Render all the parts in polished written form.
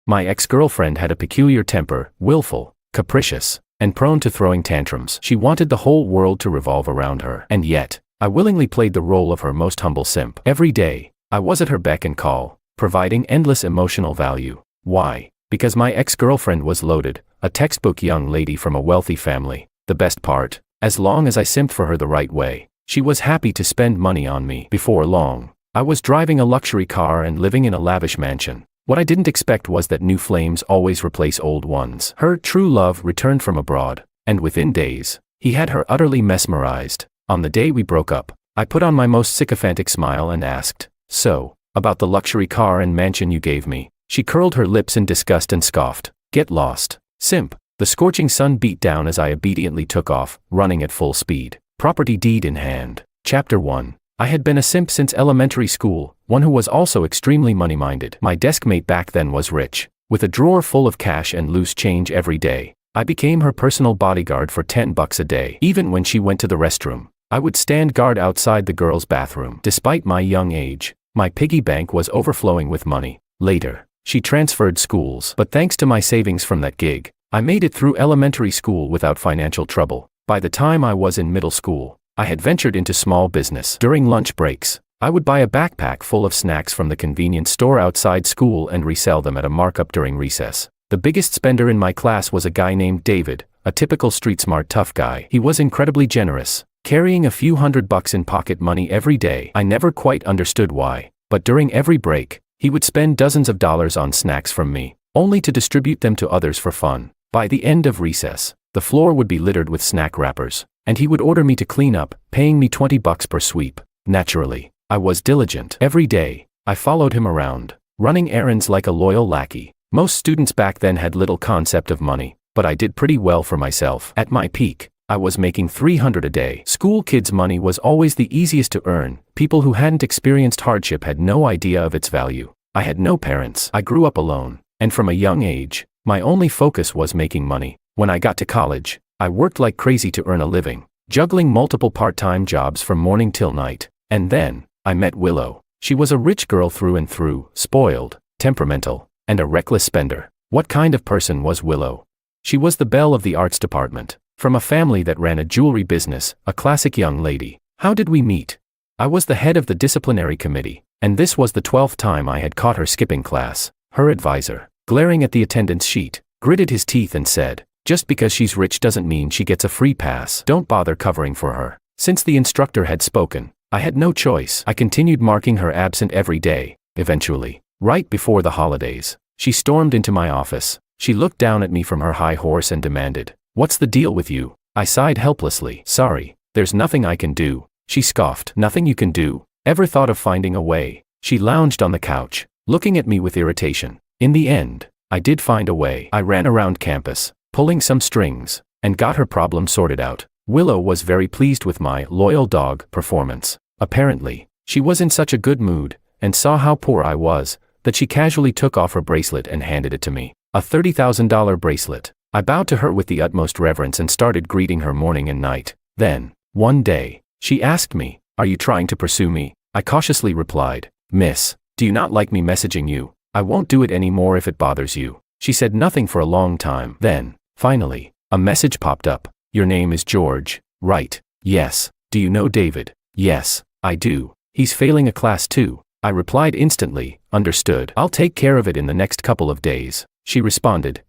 My ex-girlfriend had a peculiar temper, willful, capricious, and prone to throwing tantrums. She wanted the whole world to revolve around her. And yet, I willingly played the role of her most humble simp. Every day, I was at her beck and call, providing endless emotional value. Why? Because my ex-girlfriend was loaded, a textbook young lady from a wealthy family. The best part, as long as I simped for her the right way, she was happy to spend money on me. Before long, I was driving a luxury car and living in a lavish mansion. What I didn't expect was that new flames always replace old ones. Her true love returned from abroad, and within days, he had her utterly mesmerized. On the day we broke up, I put on my most sycophantic smile and asked, "So, about the luxury car and mansion you gave me?" She curled her lips in disgust and scoffed, "Get lost, simp." The scorching sun beat down as I obediently took off, running at full speed. Property deed in hand. Chapter 1. I had been a simp since elementary school, one who was also extremely money-minded. My deskmate back then was rich, with a drawer full of cash and loose change every day. I became her personal bodyguard for $10 a day. Even when she went to the restroom, I would stand guard outside the girls' bathroom. Despite my young age, my piggy bank was overflowing with money. Later, she transferred schools. But thanks to my savings from that gig, I made it through elementary school without financial trouble. By the time I was in middle school, I had ventured into small business. During lunch breaks, I would buy a backpack full of snacks from the convenience store outside school and resell them at a markup during recess. The biggest spender in my class was a guy named David, a typical street-smart tough guy. He was incredibly generous, carrying a few $100 in pocket money every day. I never quite understood why, but during every break, he would spend dozens of dollars on snacks from me, only to distribute them to others for fun. By the end of recess, the floor would be littered with snack wrappers, and he would order me to clean up, paying me $20 per sweep. Naturally, I was diligent. Every day, I followed him around, running errands like a loyal lackey. Most students back then had little concept of money, but I did pretty well for myself. At my peak, I was making $300 a day. School kids' money was always the easiest to earn. People who hadn't experienced hardship had no idea of its value. I had no parents. I grew up alone, and from a young age, my only focus was making money. When I got to college, I worked like crazy to earn a living, juggling multiple part-time jobs from morning till night. And then, I met Willow. She was a rich girl through and through, spoiled, temperamental, and a reckless spender. What kind of person was Willow? She was the belle of the arts department, from a family that ran a jewelry business, a classic young lady. How did we meet? I was the head of the disciplinary committee, and this was the 12th time I had caught her skipping class. Her advisor, glaring at the attendance sheet, gritted his teeth and said, "Just because she's rich doesn't mean she gets a free pass. Don't bother covering for her." Since the instructor had spoken, I had no choice. I continued marking her absent every day. Eventually, right before the holidays, she stormed into my office. She looked down at me from her high horse and demanded, "What's the deal with you?" I sighed helplessly. "Sorry, there's nothing I can do." She scoffed. "Nothing you can do? Ever thought of finding a way?" She lounged on the couch, looking at me with irritation. In the end, I did find a way. I ran around campus, pulling some strings, and got her problem sorted out. Willow was very pleased with my loyal dog performance. Apparently, she was in such a good mood, and saw how poor I was, that she casually took off her bracelet and handed it to me. A $30,000 bracelet. I bowed to her with the utmost reverence and started greeting her morning and night. Then, one day, she asked me, "Are you trying to pursue me?" I cautiously replied, "Miss, do you not like me messaging you? I won't do it anymore if it bothers you." She said nothing for a long time. Then, finally, a message popped up. "Your name is George, right?" "Yes." "Do you know David?" "Yes, I do. He's failing a class too." I replied instantly, "Understood. I'll take care of it in the next couple of days." She responded,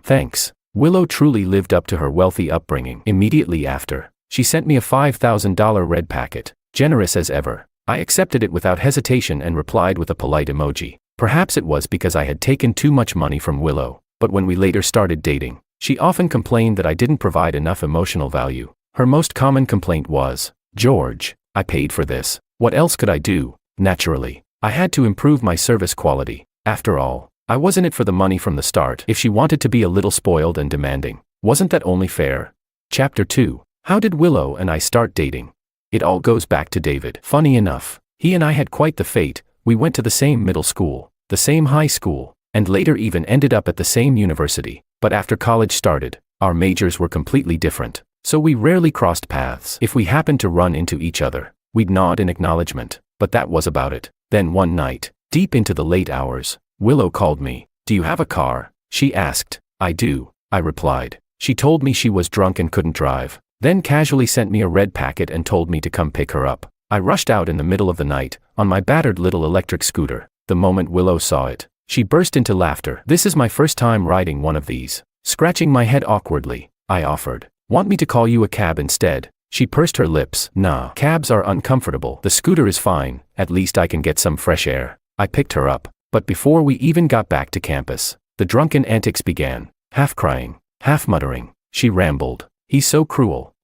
Thanks." Willow truly lived up to her wealthy upbringing. Immediately after, she sent me a $5,000 red packet. Generous as ever, I accepted it without hesitation and replied with a polite emoji. Perhaps it was because I had taken too much money from Willow, but when we later started dating, she often complained that I didn't provide enough emotional value. Her most common complaint was, "George, I paid for this. What else could I do?" Naturally, I had to improve my service quality. After all, I was in it for the money from the start. If she wanted to be a little spoiled and demanding, wasn't that only fair? Chapter 2. How did Willow and I start dating? It all goes back to David. Funny enough, he and I had quite the fate. We went to the same middle school, the same high school, and later even ended up at the same university. But after college started, our majors were completely different, so we rarely crossed paths. If we happened to run into each other, we'd nod in acknowledgement, but that was about it. Then one night, deep into the late hours, Willow called me. "Do you have a car?" she asked. "I do," I replied. She told me she was drunk and couldn't drive, then casually sent me a red packet and told me to come pick her up. I rushed out in the middle of the night, on my battered little electric scooter. The moment Willow saw it, she burst into laughter. "This is my first time riding one of these." Scratching my head awkwardly, I offered, "Want me to call you a cab instead?" She pursed her lips. "Nah, cabs are uncomfortable. The scooter is fine, at least I can get some fresh air." I picked her up, but before we even got back to campus, the drunken antics began. Half crying, half muttering, she rambled, "He's so cruel."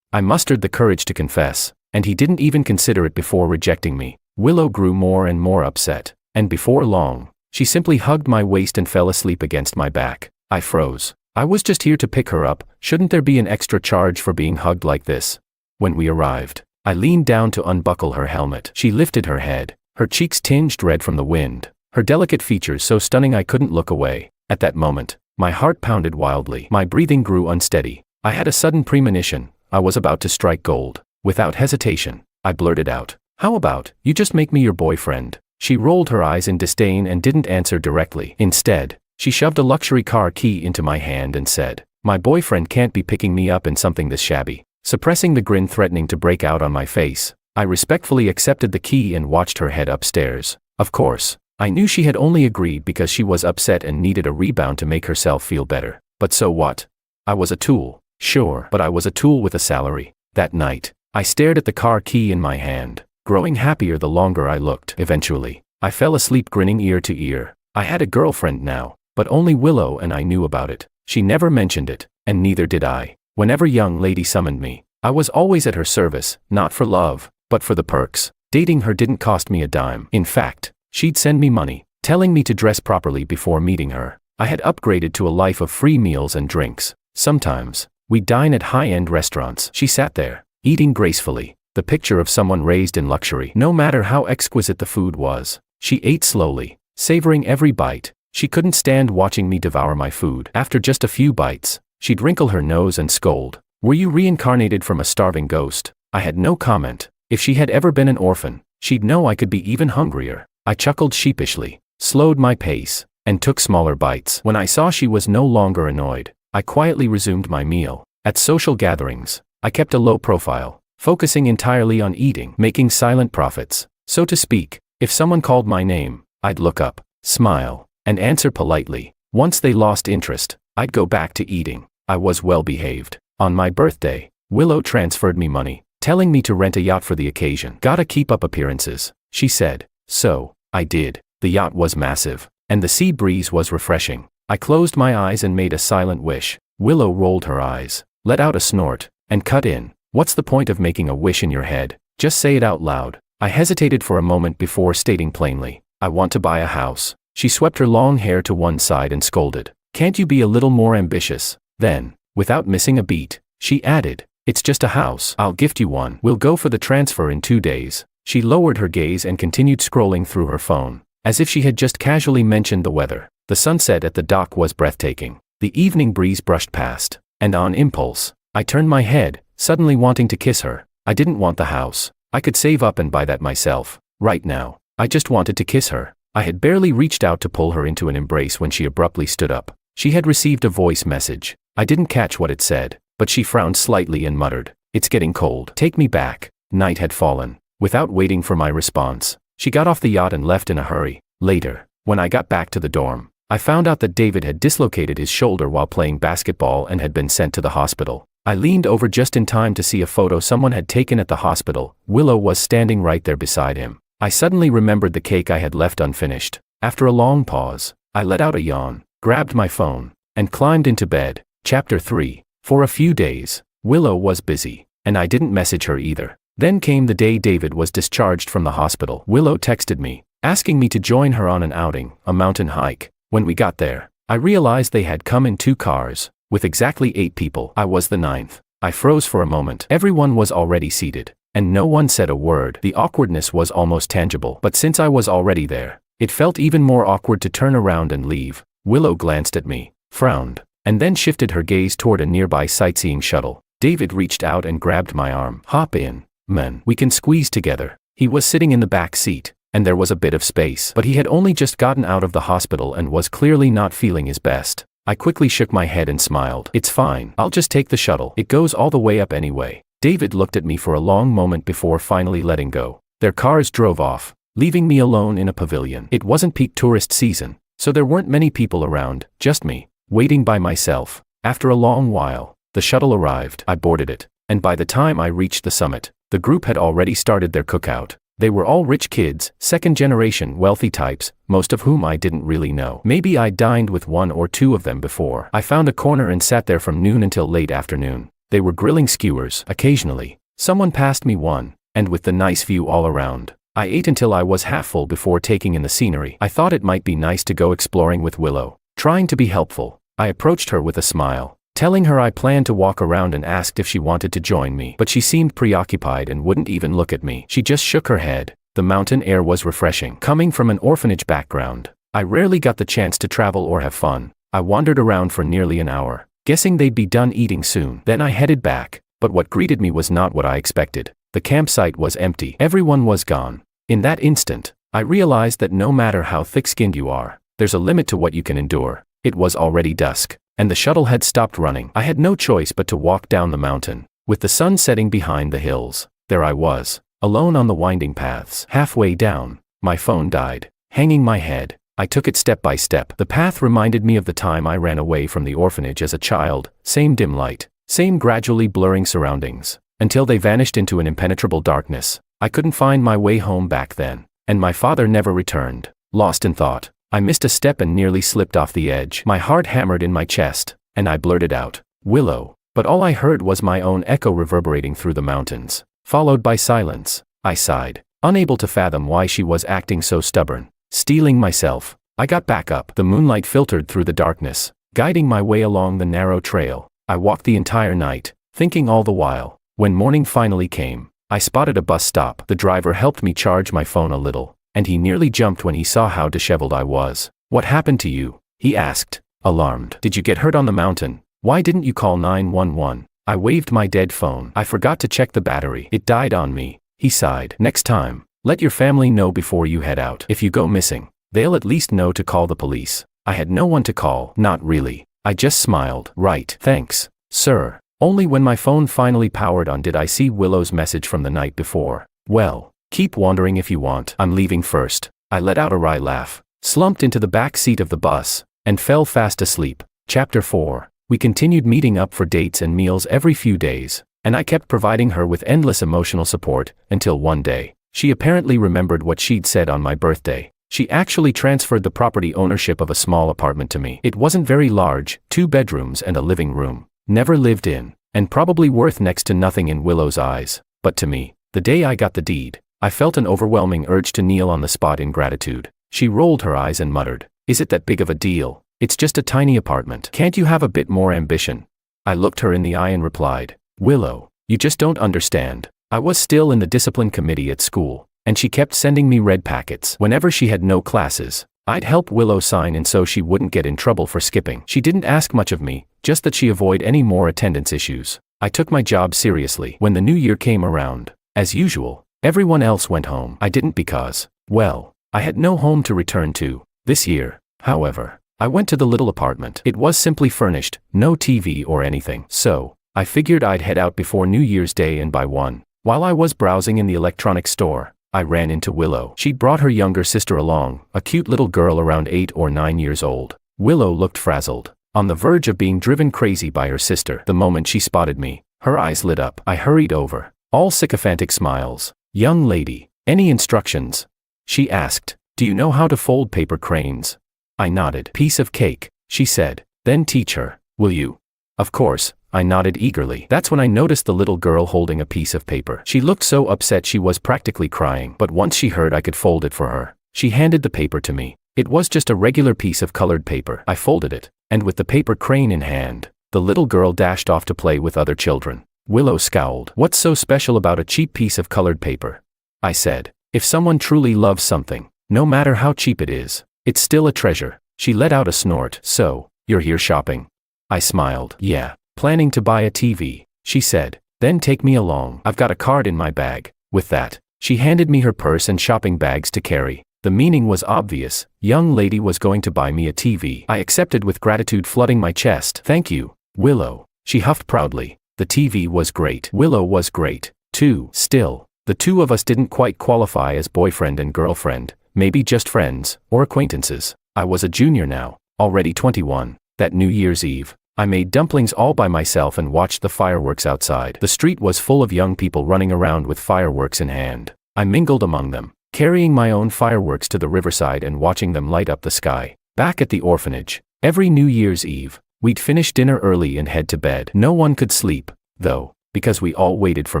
I mustered the courage to confess, and he didn't even consider it before rejecting me. Willow grew more and more upset, and before long, she simply hugged my waist and fell asleep against my back. I froze. I was just here to pick her up. Shouldn't there be an extra charge for being hugged like this? When we arrived, I leaned down to unbuckle her helmet. She lifted her head, her cheeks tinged red from the wind, her delicate features so stunning I couldn't look away. At that moment, my heart pounded wildly. My breathing grew unsteady. I had a sudden premonition. I was about to strike gold. Without hesitation, I blurted out, "How about, you just make me your boyfriend?" She rolled her eyes in disdain and didn't answer directly. Instead, she shoved a luxury car key into my hand and said, "My boyfriend can't be picking me up in something this shabby." Suppressing the grin threatening to break out on my face, I respectfully accepted the key and watched her head upstairs. Of course, I knew she had only agreed because she was upset and needed a rebound to make herself feel better. But so what? I was a tool, sure, but I was a tool with a salary. That night, I stared at the car key in my hand, growing happier the longer I looked. Eventually, I fell asleep grinning ear to ear. I had a girlfriend now, but only Willow and I knew about it. She never mentioned it, and neither did I. Whenever young lady summoned me, I was always at her service, not for love, but for the perks. Dating her didn't cost me a dime. In fact, she'd send me money, telling me to dress properly before meeting her. I had upgraded to a life of free meals and drinks. Sometimes, we'd dine at high-end restaurants. She sat there, eating gracefully, the picture of someone raised in luxury. No matter how exquisite the food was, she ate slowly, savoring every bite. She couldn't stand watching me devour my food. After just a few bites, she'd wrinkle her nose and scold, "Were you reincarnated from a starving ghost?" I had no comment. If she had ever been an orphan, she'd know I could be even hungrier. I chuckled sheepishly, slowed my pace, and took smaller bites. When I saw she was no longer annoyed, I quietly resumed my meal. At social gatherings, I kept a low profile, focusing entirely on eating, making silent profits. So to speak, if someone called my name, I'd look up, smile, and answer politely. Once they lost interest, I'd go back to eating. I was well behaved. On my birthday, Willow transferred me money, telling me to rent a yacht for the occasion. "Gotta keep up appearances," she said. So, I did. The yacht was massive, and the sea breeze was refreshing. I closed my eyes and made a silent wish. Willow rolled her eyes, let out a snort, and cut in. "What's the point of making a wish in your head? Just say it out loud." I hesitated for a moment before stating plainly, "I want to buy a house." She swept her long hair to one side and scolded, "Can't you be a little more ambitious?" Then, without missing a beat, she added, "It's just a house. I'll gift you one. We'll go for the transfer in 2 days." She lowered her gaze and continued scrolling through her phone, as if she had just casually mentioned the weather. The sunset at the dock was breathtaking. The evening breeze brushed past, and on impulse, I turned my head, suddenly wanting to kiss her. I didn't want the house. I could save up and buy that myself. Right now, I just wanted to kiss her. I had barely reached out to pull her into an embrace when she abruptly stood up. She had received a voice message. I didn't catch what it said, but she frowned slightly and muttered, "It's getting cold. Take me back." Night had fallen. Without waiting for my response, she got off the yacht and left in a hurry. Later, when I got back to the dorm, I found out that David had dislocated his shoulder while playing basketball and had been sent to the hospital. I leaned over just in time to see a photo someone had taken at the hospital. Willow was standing right there beside him. I suddenly remembered the cake I had left unfinished. After a long pause, I let out a yawn, grabbed my phone, and climbed into bed. Chapter 3. For a few days, Willow was busy, and I didn't message her either. Then came the day David was discharged from the hospital. Willow texted me, asking me to join her on an outing, a mountain hike. When we got there, I realized they had come in 2 cars, with exactly 8 people. I was the 9th. I froze for a moment. Everyone was already seated, and no one said a word. The awkwardness was almost tangible. But since I was already there, it felt even more awkward to turn around and leave. Willow glanced at me, frowned, and then shifted her gaze toward a nearby sightseeing shuttle. David reached out and grabbed my arm. "Hop in, man. We can squeeze together." He was sitting in the back seat, and there was a bit of space. But he had only just gotten out of the hospital and was clearly not feeling his best. I quickly shook my head and smiled. It's fine. I'll just take the shuttle. It goes all the way up anyway. David looked at me for a long moment before finally letting go. Their cars drove off, leaving me alone in a pavilion. It wasn't peak tourist season, so there weren't many people around, just me, waiting by myself. After a long while, the shuttle arrived. I boarded it, and by the time I reached the summit, the group had already started their cookout. They were all rich kids, second-generation wealthy types, most of whom I didn't really know. Maybe I'd dined with one or two of them before. I found a corner and sat there from noon until late afternoon. They were grilling skewers. Occasionally, someone passed me one, and with the nice view all around, I ate until I was half full before taking in the scenery. I thought it might be nice to go exploring with Willow. Trying to be helpful, I approached her with a smile, telling her I planned to walk around and asked if she wanted to join me. But she seemed preoccupied and wouldn't even look at me. She just shook her head. The mountain air was refreshing. Coming from an orphanage background, I rarely got the chance to travel or have fun. I wandered around for nearly an hour, guessing they'd be done eating soon. Then I headed back, but what greeted me was not what I expected. The campsite was empty. Everyone was gone. In that instant, I realized that no matter how thick-skinned you are, there's a limit to what you can endure. It was already dusk, and the shuttle had stopped running. I had no choice but to walk down the mountain. With the sun setting behind the hills, there I was, alone on the winding paths. Halfway down, my phone died. Hanging my head, I took it step by step. The path reminded me of the time I ran away from the orphanage as a child. Same dim light, same gradually blurring surroundings, until they vanished into an impenetrable darkness. I couldn't find my way home back then, and my father never returned. Lost in thought, I missed a step and nearly slipped off the edge. My heart hammered in my chest, and I blurted out, "Willow," but all I heard was my own echo reverberating through the mountains, followed by silence. I sighed, unable to fathom why she was acting so stubborn. Steeling myself, I got back up. The moonlight filtered through the darkness, guiding my way along the narrow trail. I walked the entire night, thinking all the while. When morning finally came, I spotted a bus stop. The driver helped me charge my phone a little, and he nearly jumped when he saw how disheveled I was. "What happened to you?" he asked, alarmed. "Did you get hurt on the mountain? Why didn't you call 911? I waved my dead phone. "I forgot to check the battery. It died on me," he sighed. "Next time, let your family know before you head out. If you go missing, they'll at least know to call the police." I had no one to call. Not really. I just smiled. "Right. Thanks, sir." Only when my phone finally powered on did I see Willow's message from the night before. "Well, keep wandering if you want. I'm leaving first." I let out a wry laugh, slumped into the back seat of the bus, and fell fast asleep. Chapter 4. We continued meeting up for dates and meals every few days, and I kept providing her with endless emotional support, until one day, she apparently remembered what she'd said on my birthday. She actually transferred the property ownership of a small apartment to me. It wasn't very large, 2 bedrooms and a living room. Never lived in, and probably worth next to nothing in Willow's eyes. But to me, the day I got the deed, I felt an overwhelming urge to kneel on the spot in gratitude. She rolled her eyes and muttered, "Is it that big of a deal? It's just a tiny apartment. Can't you have a bit more ambition?" I looked her in the eye and replied, "Willow, you just don't understand. I was still in the discipline committee at school, and she kept sending me red packets. Whenever she had no classes, I'd help Willow sign in so she wouldn't get in trouble for skipping. She didn't ask much of me, just that she avoid any more attendance issues." I took my job seriously. When the new year came around, as usual, everyone else went home. I didn't because, well, I had no home to return to. This year, however, I went to the little apartment. It was simply furnished, no TV or anything. So, I figured I'd head out before New Year's Day and buy one. While I was browsing in the electronics store, I ran into Willow. She'd brought her younger sister along, a cute little girl around 8 or 9 years old. Willow looked frazzled, on the verge of being driven crazy by her sister. The moment she spotted me, her eyes lit up. I hurried over, all sycophantic smiles. "Young lady, any instructions?" she asked. "Do you know how to fold paper cranes?" I nodded. "Piece of cake," she said. "Then teach her, will you?" Of course, I nodded eagerly. That's when I noticed the little girl holding a piece of paper. She looked so upset she was practically crying. But once she heard I could fold it for her, she handed the paper to me. It was just a regular piece of colored paper. I folded it, and with the paper crane in hand, the little girl dashed off to play with other children. Willow scowled. "What's so special about a cheap piece of colored paper?" I said. "If someone truly loves something, no matter how cheap it is, it's still a treasure." She let out a snort. "So, you're here shopping?" I smiled. "Yeah, planning to buy a TV," she said. "Then take me along. I've got a card in my bag." With that, She handed me her purse and shopping bags to carry. The meaning was obvious. Young lady was going to buy me a TV. I accepted with gratitude flooding my chest. Thank you, Willow. She huffed proudly. The TV was great. Willow was great, too. Still, the two of us didn't quite qualify as boyfriend and girlfriend, maybe just friends, or acquaintances. I was a junior now, already 21. That New Year's Eve, I made dumplings all by myself and watched the fireworks outside. The street was full of young people running around with fireworks in hand. I mingled among them, carrying my own fireworks to the riverside and watching them light up the sky. Back at the orphanage, every New Year's Eve, we'd finish dinner early and head to bed. No one could sleep, though, because we all waited for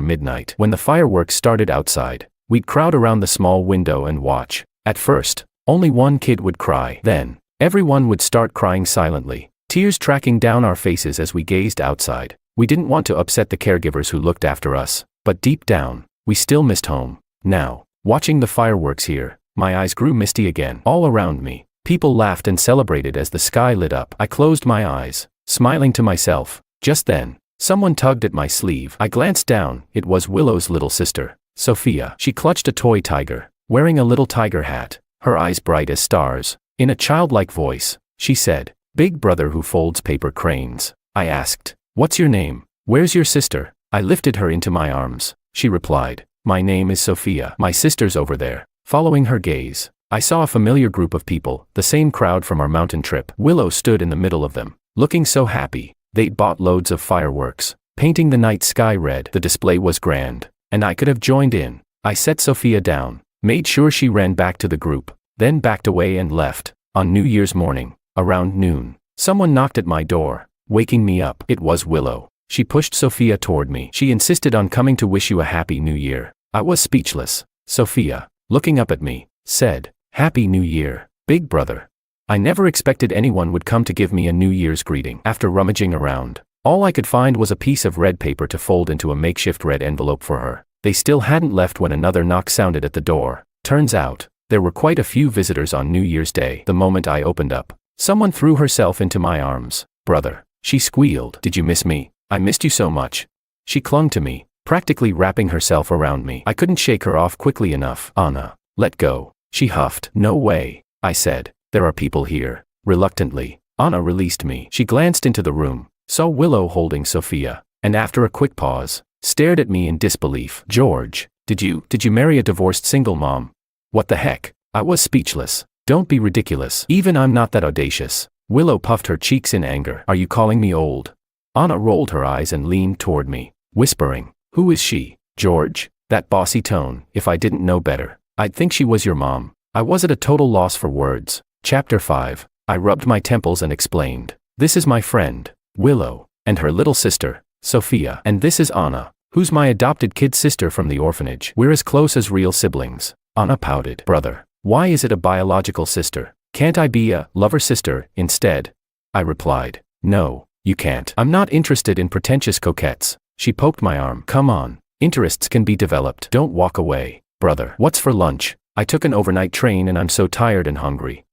midnight. When the fireworks started outside, we'd crowd around the small window and watch. At first, only one kid would cry. Then, everyone would start crying silently, tears tracking down our faces as we gazed outside. We didn't want to upset the caregivers who looked after us, but deep down, we still missed home. Now, watching the fireworks here, my eyes grew misty again. All around me, people laughed and celebrated as the sky lit up. I closed my eyes, smiling to myself. Just then, someone tugged at my sleeve. I glanced down. It was Willow's little sister, Sophia. She clutched a toy tiger, wearing a little tiger hat, her eyes bright as stars. In a childlike voice, she said, "Big brother who folds paper cranes." I asked, "What's your name? Where's your sister?" I lifted her into my arms. She replied, "My name is Sophia. My sister's over there." Following her gaze, I saw a familiar group of people, the same crowd from our mountain trip. Willow stood in the middle of them, looking so happy. They'd bought loads of fireworks, painting the night sky red. The display was grand, and I could have joined in. I set Sophia down, made sure she ran back to the group, then backed away and left. On New Year's morning, around noon, someone knocked at my door, waking me up. It was Willow. She pushed Sophia toward me. She insisted on coming to wish you a happy new year. I was speechless. Sophia, looking up at me, said, "Happy New Year, big brother." I never expected anyone would come to give me a New Year's greeting. After rummaging around, all I could find was a piece of red paper to fold into a makeshift red envelope for her. They still hadn't left when another knock sounded at the door. Turns out, there were quite a few visitors on New Year's Day. The moment I opened up, someone threw herself into my arms. "Brother," she squealed. "Did you miss me? I missed you so much." She clung to me, practically wrapping herself around me. I couldn't shake her off quickly enough. "Anna, let go," she huffed. "No way," I said. "There are people here." Reluctantly, Anna released me. She glanced into the room, saw Willow holding Sophia, and after a quick pause, stared at me in disbelief. "George, did you marry a divorced single mom?" "What the heck?" I was speechless. "Don't be ridiculous. Even I'm not that audacious." Willow puffed her cheeks in anger. "Are you calling me old?" Anna rolled her eyes and leaned toward me, whispering, "Who is she, George?" That bossy tone. If I didn't know better, I'd think she was your mom. I was at a total loss for words. Chapter 5. I rubbed my temples and explained. "This is my friend, Willow, and her little sister, Sophia. And this is Anna, who's my adopted kid sister from the orphanage. We're as close as real siblings." Anna pouted. "Brother, why is it a biological sister? Can't I be a lover sister instead?" I replied, "No, you can't. I'm not interested in pretentious coquettes." She poked my arm. "Come on, interests can be developed. Don't walk away." "Brother, what's for lunch? I took an overnight train and I'm so tired and hungry."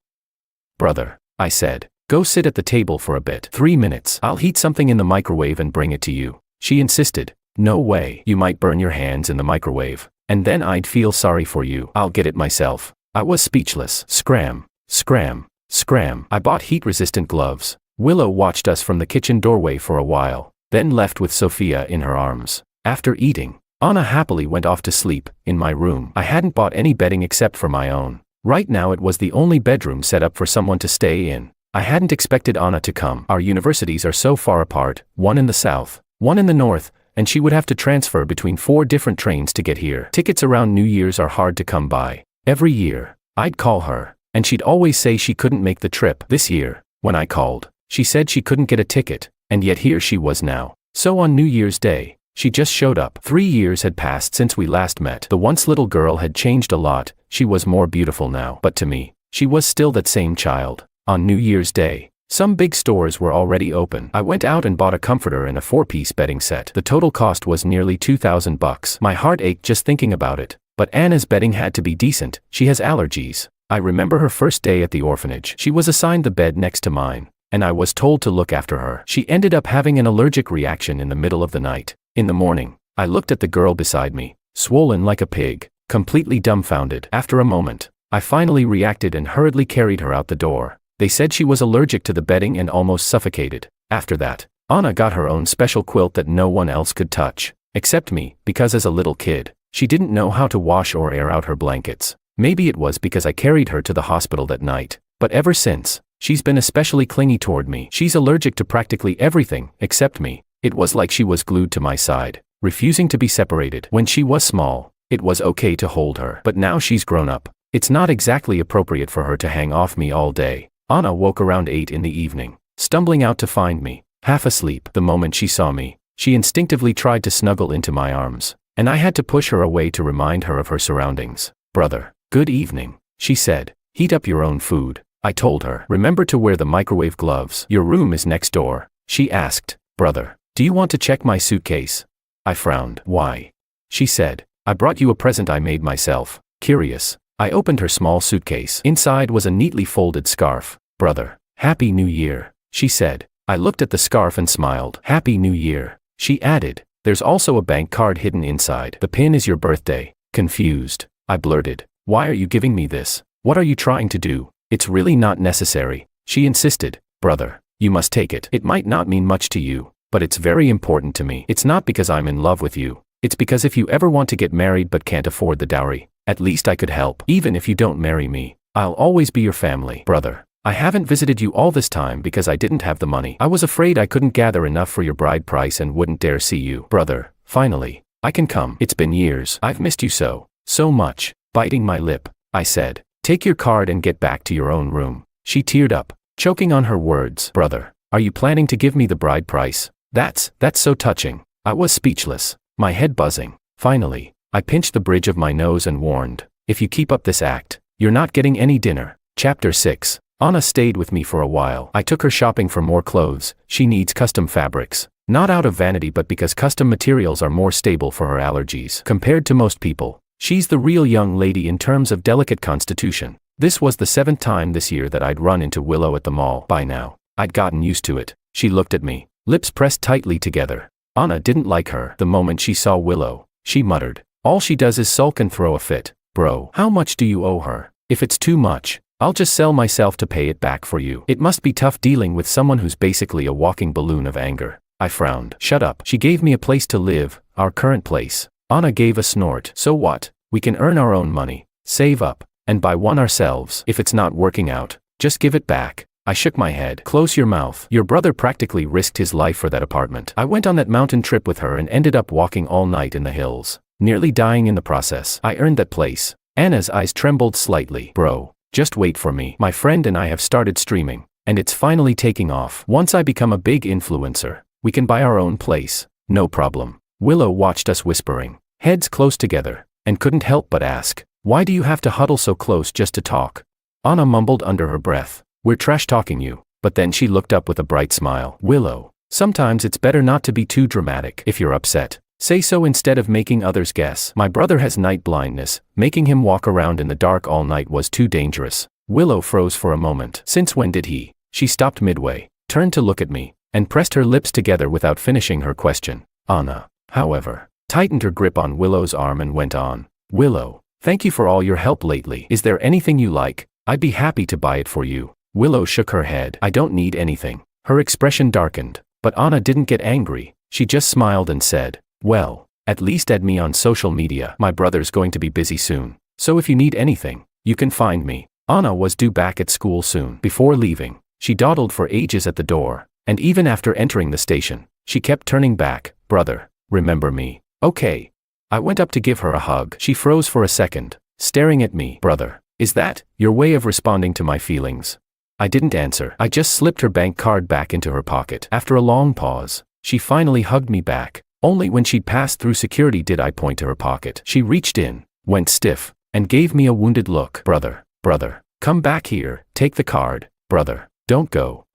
"Brother," I said, "go sit at the table for a bit. 3 minutes. I'll heat something in the microwave and bring it to you." She insisted. "No way. You might burn your hands in the microwave, and then I'd feel sorry for you. I'll get it myself." I was speechless. Scram, scram, scram. I bought heat-resistant gloves. Willow watched us from the kitchen doorway for a while, then left with Sophia in her arms. After eating, Anna happily went off to sleep, in my room. I hadn't bought any bedding except for my own. Right now it was the only bedroom set up for someone to stay in. I hadn't expected Anna to come. Our universities are so far apart, one in the south, one in the north, and she would have to transfer between 4 different trains to get here. Tickets around New Year's are hard to come by. Every year, I'd call her, and she'd always say she couldn't make the trip. This year, when I called, she said she couldn't get a ticket, and yet here she was now. So on New Year's Day, she just showed up. 3 years had passed since we last met. The once little girl had changed a lot. She was more beautiful now. But to me, she was still that same child. On New Year's Day, some big stores were already open. I went out and bought a comforter and a 4-piece bedding set. The total cost was nearly $2,000. My heart ached just thinking about it. But Anna's bedding had to be decent. She has allergies. I remember her first day at the orphanage. She was assigned the bed next to mine, and I was told to look after her. She ended up having an allergic reaction in the middle of the night. In the morning, I looked at the girl beside me, swollen like a pig, completely dumbfounded. After a moment, I finally reacted and hurriedly carried her out the door. They said she was allergic to the bedding and almost suffocated. After that, Anna got her own special quilt that no one else could touch, except me, because as a little kid, she didn't know how to wash or air out her blankets. Maybe it was because I carried her to the hospital that night, but ever since, she's been especially clingy toward me. She's allergic to practically everything, except me. It was like she was glued to my side, refusing to be separated. When she was small, it was okay to hold her, but now she's grown up. It's not exactly appropriate for her to hang off me all day. Anna woke around 8 in the evening, stumbling out to find me, half asleep. The moment she saw me, she instinctively tried to snuggle into my arms, and I had to push her away to remind her of her surroundings. Brother, good evening, she said. Heat up your own food, I told her. Remember to wear the microwave gloves. Your room is next door, she asked. Brother, do you want to check my suitcase? I frowned. Why? She said. I brought you a present I made myself. Curious, I opened her small suitcase. Inside was a neatly folded scarf. Brother, Happy New Year, she said. I looked at the scarf and smiled. Happy New Year, she added. There's also a bank card hidden inside. The pin is your birthday. Confused, I blurted. Why are you giving me this? What are you trying to do? It's really not necessary, she insisted. Brother, you must take it. It might not mean much to you, but it's very important to me. It's not because I'm in love with you. It's because if you ever want to get married but can't afford the dowry, at least I could help. Even if you don't marry me, I'll always be your family. Brother, I haven't visited you all this time because I didn't have the money. I was afraid I couldn't gather enough for your bride price and wouldn't dare see you. Brother, finally, I can come. It's been years. I've missed you so much. Biting my lip, I said, take your card and get back to your own room. She teared up, choking on her words. Brother, are you planning to give me the bride price? That's so touching. I was speechless, my head buzzing. Finally, I pinched the bridge of my nose and warned, if you keep up this act, you're not getting any dinner. Chapter 6. Anna stayed with me for a while. I took her shopping for more clothes. She needs custom fabrics. Not out of vanity but because custom materials are more stable for her allergies. Compared to most people, she's the real young lady in terms of delicate constitution. This was the 7th time this year that I'd run into Willow at the mall. By now, I'd gotten used to it. She looked at me, lips pressed tightly together. Anna didn't like her. The moment she saw Willow, she muttered, all she does is sulk and throw a fit. Bro, how much do you owe her? If it's too much, I'll just sell myself to pay it back for you. It must be tough dealing with someone who's basically a walking balloon of anger. I frowned. Shut up. She gave me a place to live, our current place. Anna gave a snort. So what? We can earn our own money, save up, and buy one ourselves. If it's not working out, just give it back. I shook my head. Close your mouth. Your brother practically risked his life for that apartment. I went on that mountain trip with her and ended up walking all night in the hills, nearly dying in the process. I earned that place. Anna's eyes trembled slightly. Bro, just wait for me. My friend and I have started streaming, and it's finally taking off. Once I become a big influencer, we can buy our own place. No problem. Willow watched us whispering, heads close together, and couldn't help but ask, why do you have to huddle so close just to talk? Anna mumbled under her breath, we're trash talking you. But then she looked up with a bright smile. Willow, sometimes it's better not to be too dramatic. If you're upset, say so instead of making others guess. My brother has night blindness. Making him walk around in the dark all night was too dangerous. Willow froze for a moment. Since when did he? She stopped midway, turned to look at me, and pressed her lips together without finishing her question. Anna, however, tightened her grip on Willow's arm and went on. Willow, thank you for all your help lately. Is there anything you like? I'd be happy to buy it for you. Willow shook her head. I don't need anything. Her expression darkened, but Anna didn't get angry. She just smiled and said, well, at least add me on social media. My brother's going to be busy soon, so if you need anything, you can find me. Anna was due back at school soon. Before leaving, she dawdled for ages at the door, and even after entering the station, she kept turning back. Brother, remember me? Okay. I went up to give her a hug. She froze for a second, staring at me. Brother, is that your way of responding to my feelings? I didn't answer. I just slipped her bank card back into her pocket. After a long pause, she finally hugged me back. Only when she'd passed through security did I point to her pocket. She reached in, went stiff, and gave me a wounded look. Brother, come back here, take the card. Brother, don't go.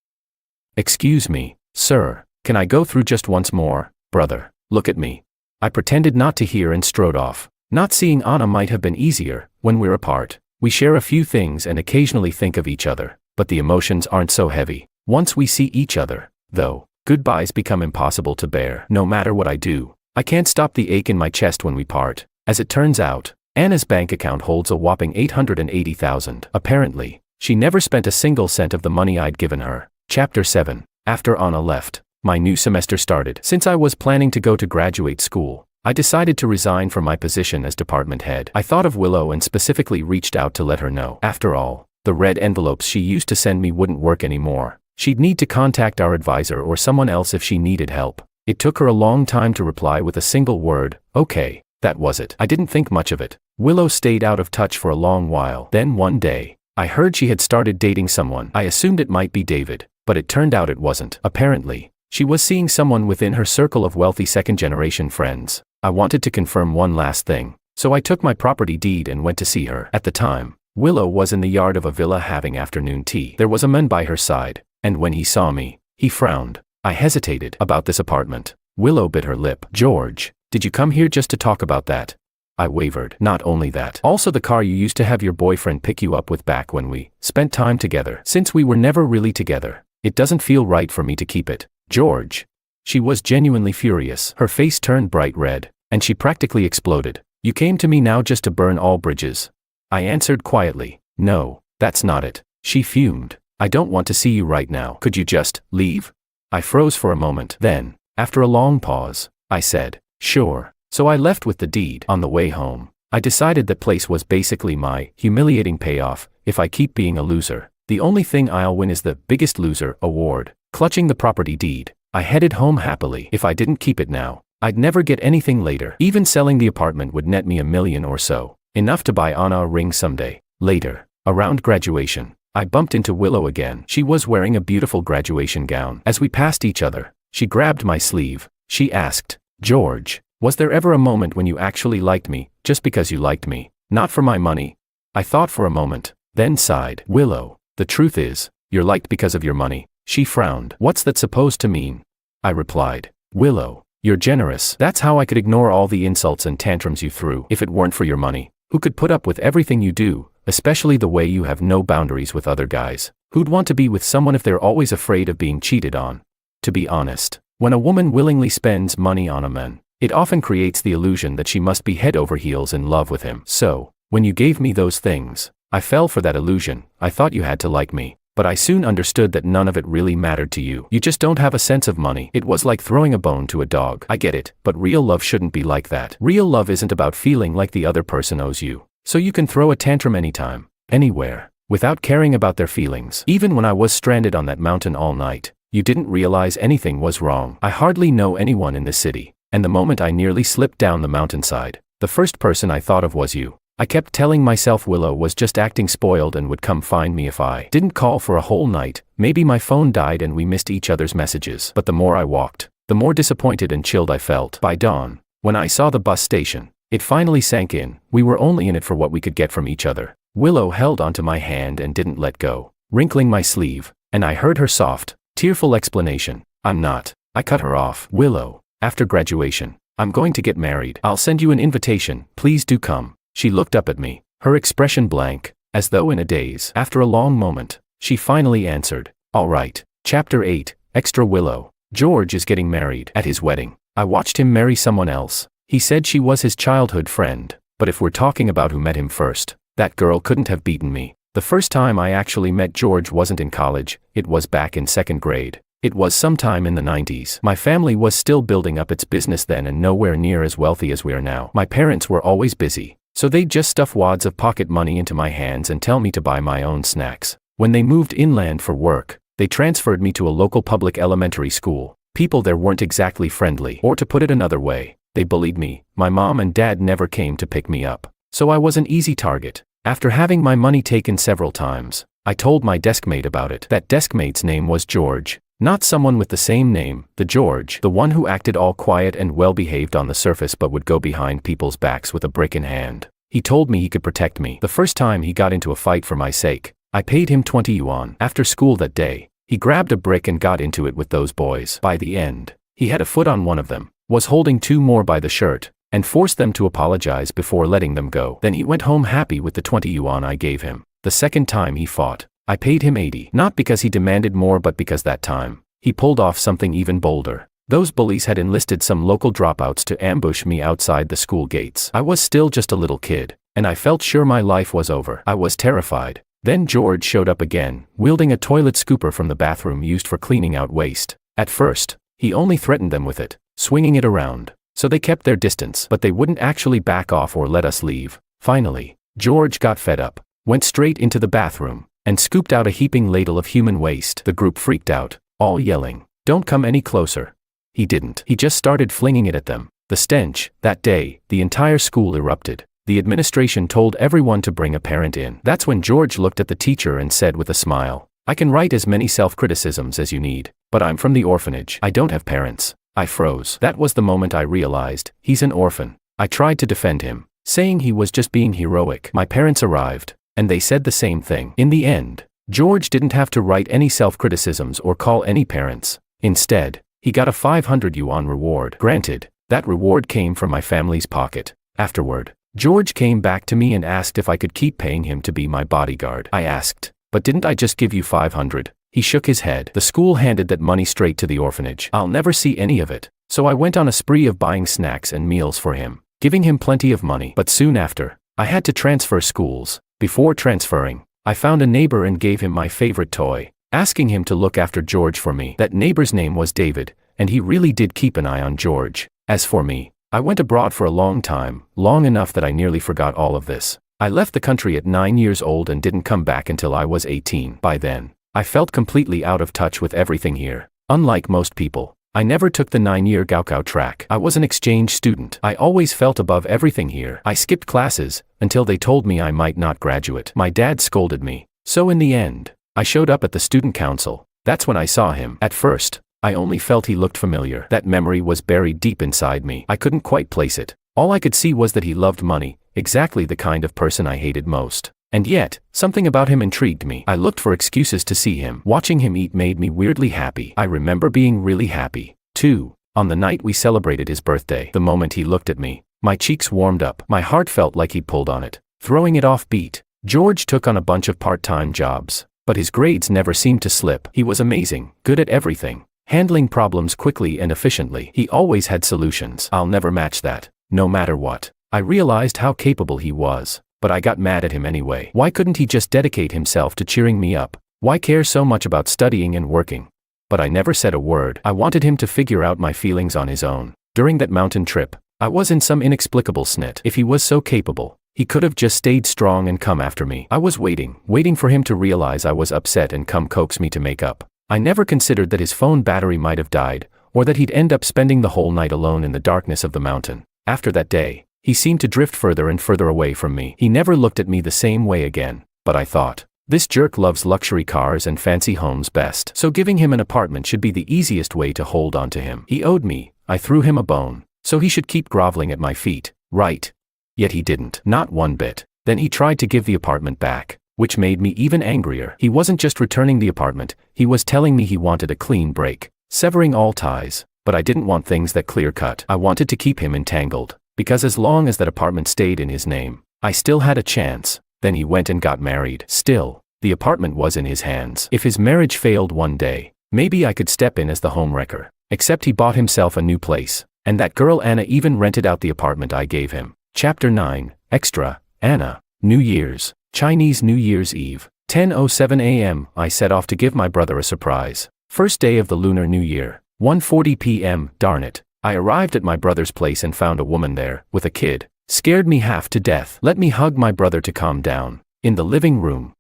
Excuse me, sir, can I go through just once more? Brother, look at me. I pretended not to hear and strode off. Not seeing Anna might have been easier. When we're apart, we share a few things and occasionally think of each other, but the emotions aren't so heavy. Once we see each other, though, goodbyes become impossible to bear. No matter what I do, I can't stop the ache in my chest when we part. As it turns out, Anna's bank account holds a whopping $880,000. Apparently, she never spent a single cent of the money I'd given her. Chapter 7. After Anna left, my new semester started. Since I was planning to go to graduate school, I decided to resign from my position as department head. I thought of Willow and specifically reached out to let her know. After all, the red envelopes she used to send me wouldn't work anymore. She'd need to contact our advisor or someone else if she needed help. It took her a long time to reply with a single word, okay. That was it. I didn't think much of it. Willow stayed out of touch for a long while. Then one day, I heard she had started dating someone. I assumed it might be David, but it turned out it wasn't. Apparently, she was seeing someone within her circle of wealthy second-generation friends. I wanted to confirm one last thing, so I took my property deed and went to see her. At the time, Willow was in the yard of a villa having afternoon tea. There was a man by her side, and when he saw me, he frowned. I hesitated about this apartment. Willow bit her lip. George, did you come here just to talk about that? I wavered. Not only that, also the car you used to have your boyfriend pick you up with back when we spent time together. Since we were never really together, it doesn't feel right for me to keep it. George. She was genuinely furious. Her face turned bright red, and she practically exploded. You came to me now just to burn all bridges. I answered quietly, no, that's not it. She fumed. I don't want to see you right now. Could you just leave? I froze for a moment. Then, after a long pause, I said, sure. So I left with the deed. On the way home, I decided that place was basically my humiliating payoff. If I keep being a loser, the only thing I'll win is the Biggest Loser award. Clutching the property deed, I headed home happily. If I didn't keep it now, I'd never get anything later. Even selling the apartment would net me $1 million or so, enough to buy Anna a ring someday. Later, around graduation, I bumped into Willow again. She was wearing a beautiful graduation gown. As we passed each other, she grabbed my sleeve. She asked, George, was there ever a moment when you actually liked me, just because you liked me, not for my money? I thought for a moment, then sighed. Willow, the truth is, you're liked because of your money. She frowned. What's that supposed to mean? I replied, Willow, you're generous. That's how I could ignore all the insults and tantrums you threw. If it weren't for your money, who could put up with everything you do, especially the way you have no boundaries with other guys? Who'd want to be with someone if they're always afraid of being cheated on? To be honest, when a woman willingly spends money on a man, it often creates the illusion that she must be head over heels in love with him. So, when you gave me those things, I fell for that illusion. I thought you had to like me, but I soon understood that none of it really mattered to you. You just don't have a sense of money. It was like throwing a bone to a dog. I get it, but real love shouldn't be like that. Real love isn't about feeling like the other person owes you, so you can throw a tantrum anytime, anywhere, without caring about their feelings. Even when I was stranded on that mountain all night, you didn't realize anything was wrong. I hardly know anyone in this city, and the moment I nearly slipped down the mountainside, the first person I thought of was you. I kept telling myself Willow was just acting spoiled and would come find me if I didn't call for a whole night. Maybe my phone died and we missed each other's messages. But the more I walked, the more disappointed and chilled I felt. By dawn, when I saw the bus station, it finally sank in. We were only in it for what we could get from each other. Willow held onto my hand and didn't let go, wrinkling my sleeve, and I heard her soft, tearful explanation. I'm not. I cut her off. Willow, after graduation, I'm going to get married. I'll send you an invitation. Please do come. She looked up at me, her expression blank, as though in a daze. After a long moment, she finally answered, all right. Chapter 8, Extra Willow. George is getting married. At his wedding, I watched him marry someone else. He said she was his childhood friend, but if we're talking about who met him first, that girl couldn't have beaten me. The first time I actually met George wasn't in college, it was back in 2nd grade. It was sometime in the 90s. My family was still building up its business then and nowhere near as wealthy as we are now. My parents were always busy, so they'd just stuff wads of pocket money into my hands and tell me to buy my own snacks. When they moved inland for work, they transferred me to a local public elementary school. People there weren't exactly friendly. Or to put it another way, they bullied me. My mom and dad never came to pick me up, so I was an easy target. After having my money taken several times, I told my deskmate about it. That deskmate's name was George. Not someone with the same name, the George, the one who acted all quiet and well-behaved on the surface but would go behind people's backs with a brick in hand. He told me he could protect me. The first time he got into a fight for my sake, I paid him 20 yuan. After school that day, he grabbed a brick and got into it with those boys. By the end, he had a foot on one of them, was holding 2 more by the shirt, and forced them to apologize before letting them go. Then he went home happy with the 20 yuan I gave him. The second time he fought, I paid him 80. Not because he demanded more but because that time, he pulled off something even bolder. Those bullies had enlisted some local dropouts to ambush me outside the school gates. I was still just a little kid, and I felt sure my life was over. I was terrified. Then George showed up again, wielding a toilet scooper from the bathroom used for cleaning out waste. At first, he only threatened them with it, swinging it around. So they kept their distance, but they wouldn't actually back off or let us leave. Finally, George got fed up, went straight into the bathroom, and scooped out a heaping ladle of human waste. The group freaked out, all yelling, "Don't come any closer." He didn't. He just started flinging it at them. The stench. That day, the entire school erupted. The administration told everyone to bring a parent in. That's when George looked at the teacher and said with a smile, "I can write as many self-criticisms as you need, but I'm from the orphanage. I don't have parents." I froze. That was the moment I realized, he's an orphan. I tried to defend him, saying he was just being heroic. My parents arrived, and they said the same thing. In the end, George didn't have to write any self-criticisms or call any parents. Instead, he got a 500 yuan reward. Granted, that reward came from my family's pocket. Afterward, George came back to me and asked if I could keep paying him to be my bodyguard. I asked, "But didn't I just give you 500? He shook his head. The school handed that money straight to the orphanage. I'll never see any of it. So I went on a spree of buying snacks and meals for him, giving him plenty of money. But soon after, I had to transfer schools. Before transferring, I found a neighbor and gave him my favorite toy, asking him to look after George for me. That neighbor's name was David, and he really did keep an eye on George. As for me, I went abroad for a long time, long enough that I nearly forgot all of this. I left the country at 9 years old and didn't come back until I was 18. By then, I felt completely out of touch with everything here. Unlike most people, I never took the 9-year Gaokao track. I was an exchange student. I always felt above everything here. I skipped classes, until they told me I might not graduate. My dad scolded me. So in the end, I showed up at the student council. That's when I saw him. At first, I only felt he looked familiar. That memory was buried deep inside me. I couldn't quite place it. All I could see was that he loved money, exactly the kind of person I hated most. And yet, something about him intrigued me. I looked for excuses to see him. Watching him eat made me weirdly happy. I remember being really happy, too. On the night we celebrated his birthday, the moment he looked at me, my cheeks warmed up. My heart felt like he'd pulled on it, throwing it off beat. George took on a bunch of part-time jobs, but his grades never seemed to slip. He was amazing, good at everything, handling problems quickly and efficiently. He always had solutions. I'll never match that, no matter what. I realized how capable he was, but I got mad at him anyway. Why couldn't he just dedicate himself to cheering me up? Why care so much about studying and working? But I never said a word. I wanted him to figure out my feelings on his own. During that mountain trip, I was in some inexplicable snit. If he was so capable, he could have just stayed strong and come after me. I was waiting for him to realize I was upset and come coax me to make up. I never considered that his phone battery might have died, or that he'd end up spending the whole night alone in the darkness of the mountain. After that day, he seemed to drift further and further away from me. He never looked at me the same way again, but I thought, this jerk loves luxury cars and fancy homes best, so giving him an apartment should be the easiest way to hold on to him. He owed me. I threw him a bone, so he should keep groveling at my feet, right? Yet he didn't, not one bit. Then he tried to give the apartment back, which made me even angrier. He wasn't just returning the apartment, he was telling me he wanted a clean break, severing all ties. But I didn't want things that clear-cut. I wanted to keep him entangled, because as long as that apartment stayed in his name, I still had a chance. Then he went and got married. Still, the apartment was in his hands. If his marriage failed one day, maybe I could step in as the homewrecker. Except he bought himself a new place, and that girl Anna even rented out the apartment I gave him. Chapter 9, Extra, Anna. New Year's, Chinese New Year's Eve, 10:07 a.m. I set off to give my brother a surprise. First day of the Lunar New Year, 1:40 p.m. Darn it. I arrived at my brother's place and found a woman there, with a kid. Scared me half to death. Let me hug my brother to calm down. In the living room.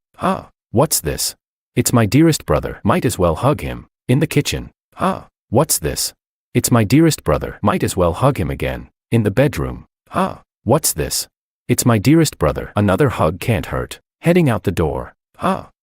What's this? It's my dearest brother. Might as well hug him. In the kitchen. What's this? It's my dearest brother. Might as well hug him again. In the bedroom. What's this? It's my dearest brother. Another hug can't hurt. Heading out the door.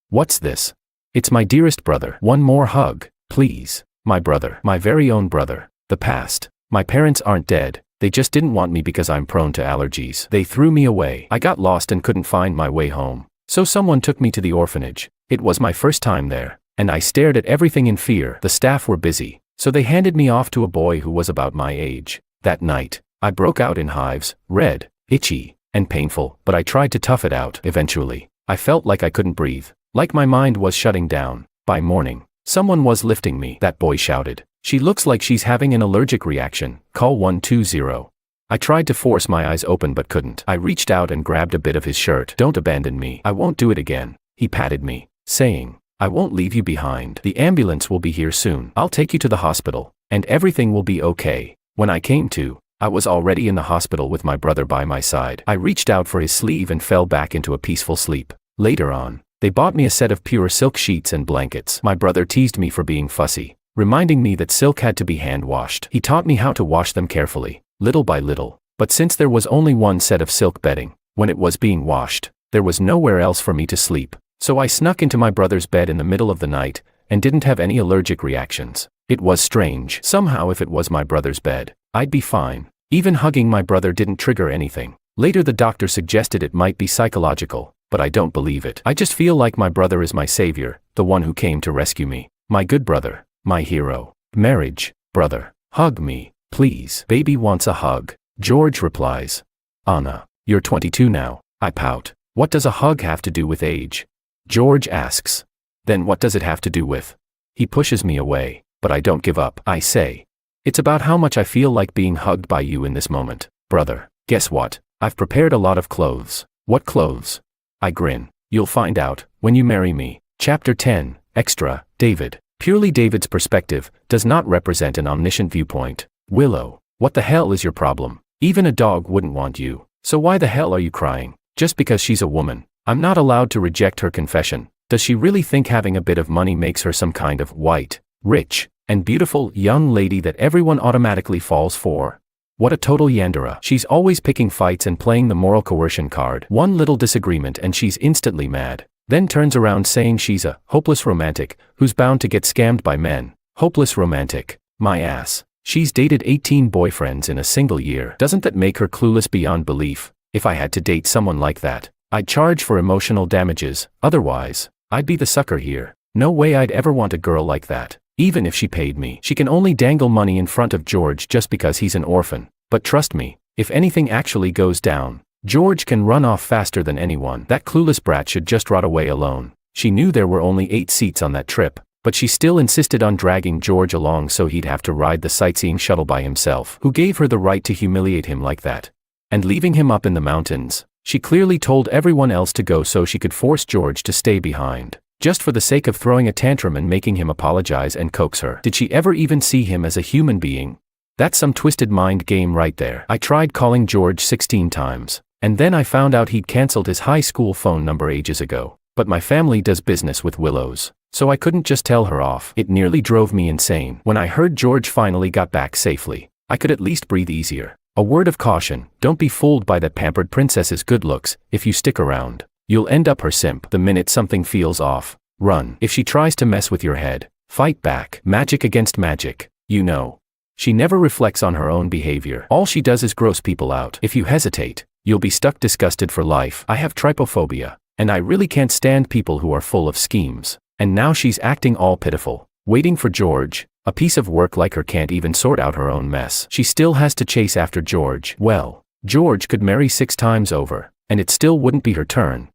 What's this? It's my dearest brother. One more hug, please. My brother. My very own brother. The past. My parents aren't dead. They just didn't want me because I'm prone to allergies. They threw me away. I got lost and couldn't find my way home. So someone took me to the orphanage. It was my first time there, and I stared at everything in fear. The staff were busy, so they handed me off to a boy who was about my age. That night, I broke out in hives, red, itchy, and painful, but I tried to tough it out. Eventually, I felt like I couldn't breathe, like my mind was shutting down. By morning, someone was lifting me. That boy shouted, She looks like she's having an allergic reaction. Call 120. I tried to force my eyes open but couldn't. I reached out and grabbed a bit of his shirt. Don't abandon me. I won't do it again. He patted me, saying, I won't leave you behind. The ambulance will be here soon. I'll take you to the hospital, and everything will be okay. When I came to, I was already in the hospital with my brother by my side. I reached out for his sleeve and fell back into a peaceful sleep. Later on, they bought me a set of pure silk sheets and blankets. My brother teased me for being fussy, reminding me that silk had to be hand-washed. He taught me how to wash them carefully, little by little. But since there was only one set of silk bedding, when it was being washed, there was nowhere else for me to sleep. So I snuck into my brother's bed in the middle of the night, and didn't have any allergic reactions. It was strange. Somehow if it was my brother's bed, I'd be fine. Even hugging my brother didn't trigger anything. Later the doctor suggested it might be psychological, but I don't believe it. I just feel like my brother is my savior, the one who came to rescue me. My good brother, my hero. Marriage, brother. Hug me, please. Baby wants a hug. George replies. Anna, you're 22 now. I pout. What does a hug have to do with age? George asks. Then what does it have to do with? He pushes me away, but I don't give up. I say. It's about how much I feel like being hugged by you in this moment. Brother, guess what? I've prepared a lot of clothes. What clothes? I grin. You'll find out, when you marry me. Chapter 10, Extra, David. Purely David's perspective does not represent an omniscient viewpoint. Willow, what the hell is your problem? Even a dog wouldn't want you. So why the hell are you crying? Just because she's a woman. I'm not allowed to reject her confession. Does she really think having a bit of money makes her some kind of white, rich, and beautiful young lady that everyone automatically falls for? What a total yandere. She's always picking fights and playing the moral coercion card. One little disagreement and she's instantly mad. Then turns around saying she's a hopeless romantic who's bound to get scammed by men. Hopeless romantic. My ass. She's dated 18 boyfriends in a single year. Doesn't that make her clueless beyond belief? If I had to date someone like that, I'd charge for emotional damages. Otherwise, I'd be the sucker here. No way I'd ever want a girl like that. Even if she paid me. She can only dangle money in front of George just because he's an orphan. But trust me, if anything actually goes down, George can run off faster than anyone. That clueless brat should just rot away alone. She knew there were only 8 seats on that trip, but she still insisted on dragging George along so he'd have to ride the sightseeing shuttle by himself. Who gave her the right to humiliate him like that? And leaving him up in the mountains, she clearly told everyone else to go so she could force George to stay behind. Just for the sake of throwing a tantrum and making him apologize and coax her. Did she ever even see him as a human being? That's some twisted mind game right there. I tried calling George 16 times, and then I found out he'd canceled his high school phone number ages ago. But my family does business with Willows, so I couldn't just tell her off. It nearly drove me insane. When I heard George finally got back safely, I could at least breathe easier. A word of caution, don't be fooled by that pampered princess's good looks. If you stick around, you'll end up her simp. The minute something feels off, run. If she tries to mess with your head, fight back. Magic against magic, you know. She never reflects on her own behavior. All she does is gross people out. If you hesitate, you'll be stuck disgusted for life. I have trypophobia, and I really can't stand people who are full of schemes. And now she's acting all pitiful, waiting for George. A piece of work like her can't even sort out her own mess. She still has to chase after George. Well, George could marry 6 times over, and it still wouldn't be her turn.